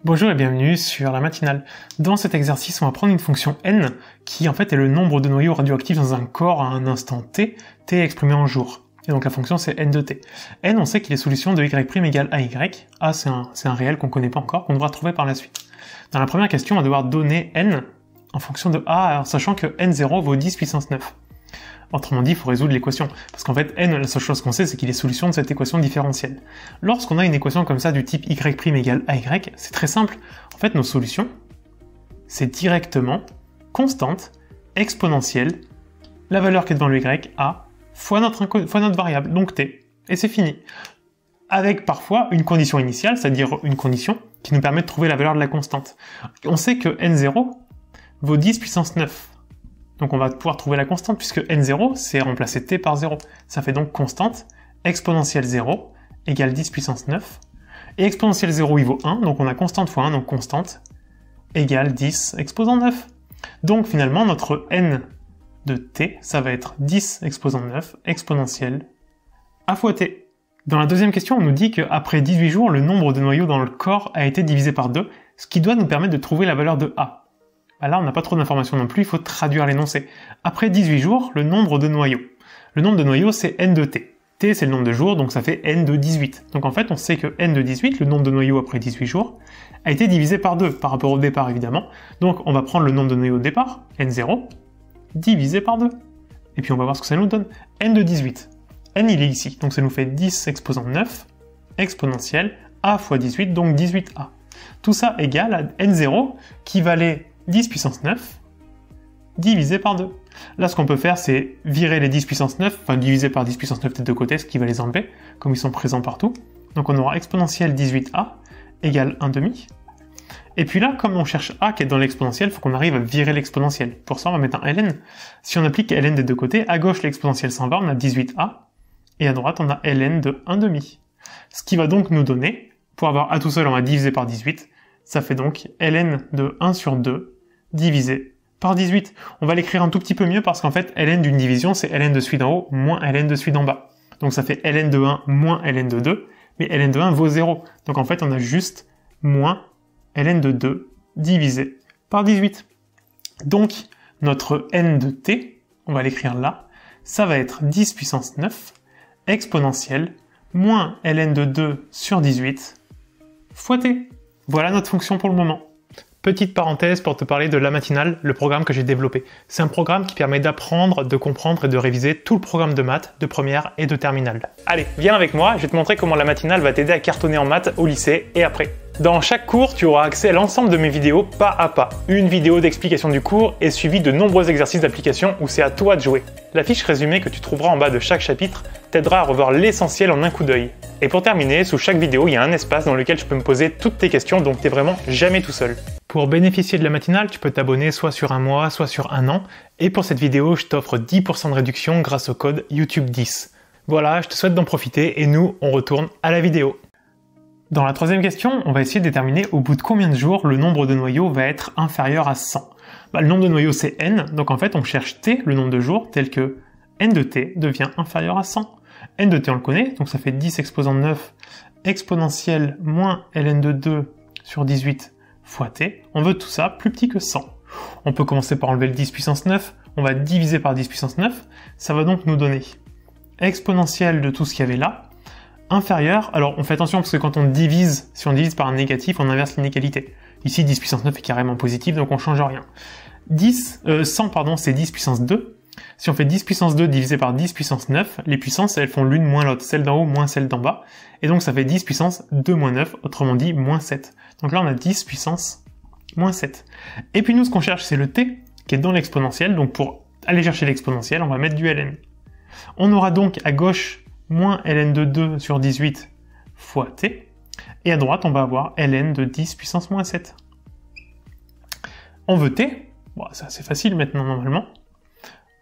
Bonjour et bienvenue sur la matinale. Dans cet exercice, on va prendre une fonction n qui en fait est le nombre de noyaux radioactifs dans un corps à un instant t, t exprimé en jours. Et donc la fonction c'est n de t. N, on sait qu'il est solution de y' égale ay. A c'est un réel qu'on connaît pas encore, qu'on devra trouver par la suite. Dans la première question, on va devoir donner n en fonction de a, en sachant que n0 vaut 10 puissance 9. Autrement dit, il faut résoudre l'équation. Parce qu'en fait, n, la seule chose qu'on sait, c'est qu'il est solution de cette équation différentielle. Lorsqu'on a une équation comme ça du type y' égale ay, c'est très simple. En fait, nos solutions, c'est directement constante, exponentielle, la valeur qui est devant le y, a, fois notre variable, donc t. Et c'est fini. Avec parfois une condition initiale, c'est-à-dire une condition qui nous permet de trouver la valeur de la constante. On sait que n0 vaut 10 puissance 9. Donc on va pouvoir trouver la constante puisque n0 c'est remplacer t par 0. Ça fait donc constante exponentielle 0 égale 10 puissance 9. Et exponentielle 0 il vaut 1, donc on a constante fois 1, donc constante égale 10 exposant 9. Donc finalement notre n de t, ça va être 10 exposant 9 exponentielle a fois t. Dans la deuxième question, on nous dit qu'après 18 jours, le nombre de noyaux dans le corps a été divisé par 2, ce qui doit nous permettre de trouver la valeur de a. Là, on n'a pas trop d'informations non plus, il faut traduire l'énoncé. Après 18 jours, le nombre de noyaux. Le nombre de noyaux, c'est n de t. T, c'est le nombre de jours, donc ça fait n de 18. Donc en fait, on sait que n de 18, le nombre de noyaux après 18 jours, a été divisé par 2, par rapport au départ évidemment. Donc on va prendre le nombre de noyaux au départ, n0, divisé par 2. Et puis on va voir ce que ça nous donne. N de 18. N, il est ici, donc ça nous fait 10 exposant 9, exponentielle, a fois 18, donc 18a. Tout ça égale à n0, qui valait 10 puissance 9 divisé par 2. Là, ce qu'on peut faire, c'est virer les 10 puissance 9, enfin diviser par 10 puissance 9 des deux côtés, ce qui va les enlever, comme ils sont présents partout. Donc on aura exponentielle 18a égale 1/2. Et puis là, comme on cherche a qui est dans l'exponentielle, il faut qu'on arrive à virer l'exponentielle. Pour ça, on va mettre un ln. Si on applique ln des deux côtés, à gauche, l'exponentielle s'en va, on a 18a, et à droite, on a ln de 1/2. Ce qui va donc nous donner, pour avoir a tout seul, on va diviser par 18, ça fait donc ln de 1 sur 2 divisé par 18. On va l'écrire un tout petit peu mieux parce qu'en fait, ln d'une division, c'est ln de celui d'en haut moins ln de celui d'en bas. Donc ça fait ln de 1 moins ln de 2, mais ln de 1 vaut 0. Donc en fait, on a juste moins ln de 2 divisé par 18. Donc, notre n de t, on va l'écrire là, ça va être 10 puissance 9 exponentielle moins ln de 2 sur 18 fois t. Voilà notre fonction pour le moment. Petite parenthèse pour te parler de La Matinale, le programme que j'ai développé. C'est un programme qui permet d'apprendre, de comprendre et de réviser tout le programme de maths, de première et de terminale. Allez, viens avec moi, je vais te montrer comment La Matinale va t'aider à cartonner en maths au lycée et après. Dans chaque cours, tu auras accès à l'ensemble de mes vidéos pas à pas. Une vidéo d'explication du cours est suivie de nombreux exercices d'application où c'est à toi de jouer. La fiche résumée que tu trouveras en bas de chaque chapitre t'aidera à revoir l'essentiel en un coup d'œil. Et pour terminer, sous chaque vidéo, il y a un espace dans lequel je peux me poser toutes tes questions, donc t'es vraiment jamais tout seul. Pour bénéficier de La Matinale, tu peux t'abonner soit sur un mois, soit sur un an. Et pour cette vidéo, je t'offre 10% de réduction grâce au code YouTube10. Voilà, je te souhaite d'en profiter et nous, on retourne à la vidéo. Dans la troisième question, on va essayer de déterminer au bout de combien de jours le nombre de noyaux va être inférieur à 100. Le nombre de noyaux c'est n, donc en fait on cherche t, le nombre de jours, tel que n de t devient inférieur à 100. N de t on le connaît, donc ça fait 10 exposant 9 exponentielle moins ln de 2 sur 18 fois t. On veut tout ça plus petit que 100. On peut commencer par enlever le 10 puissance 9, on va diviser par 10 puissance 9, ça va donc nous donner exponentielle de tout ce qu'il y avait là, inférieur, alors on fait attention parce que quand on divise, si on divise par un négatif, on inverse l'inégalité. Ici 10 puissance 9 est carrément positif, donc on change rien. 100 pardon, c'est 10 puissance 2. Si on fait 10 puissance 2 divisé par 10 puissance 9, les puissances elles font l'une moins l'autre, celle d'en haut moins celle d'en bas, et donc ça fait 10 puissance 2 moins 9, autrement dit moins 7. Donc là on a 10 puissance moins 7. Et puis nous ce qu'on cherche c'est le t, qui est dans l'exponentielle, donc pour aller chercher l'exponentielle, on va mettre du ln. On aura donc à gauche moins ln de 2 sur 18 fois t, et à droite on va avoir ln de 10 puissance moins 7. On veut t, bon, ça c'est facile maintenant normalement,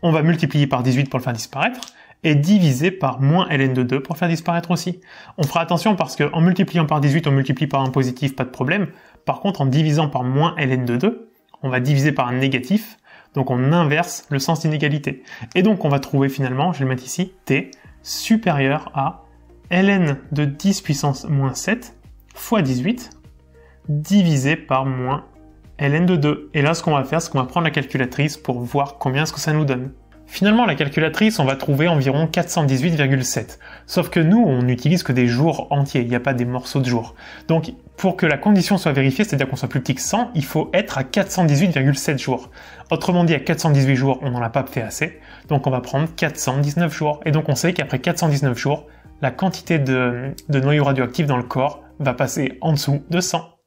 on va multiplier par 18 pour le faire disparaître, et diviser par moins ln de 2 pour le faire disparaître aussi. On fera attention parce qu'en multipliant par 18, on multiplie par un positif, pas de problème. Par contre, en divisant par moins ln de 2, on va diviser par un négatif, donc on inverse le sens d'inégalité. Et donc on va trouver finalement, je vais le mettre ici, t supérieur à ln de 10 puissance moins 7 fois 18, divisé par moins ln de 2. Et là, ce qu'on va faire, c'est qu'on va prendre la calculatrice pour voir combien est-ce que ça nous donne. Finalement, la calculatrice, on va trouver environ 418,7. Sauf que nous, on n'utilise que des jours entiers, il n'y a pas des morceaux de jours. Donc, pour que la condition soit vérifiée, c'est-à-dire qu'on soit plus petit que 100, il faut être à 418,7 jours. Autrement dit, à 418 jours, on n'en a pas fait assez, donc on va prendre 419 jours. Et donc on sait qu'après 419 jours, la quantité de noyaux radioactifs dans le corps va passer en dessous de 100.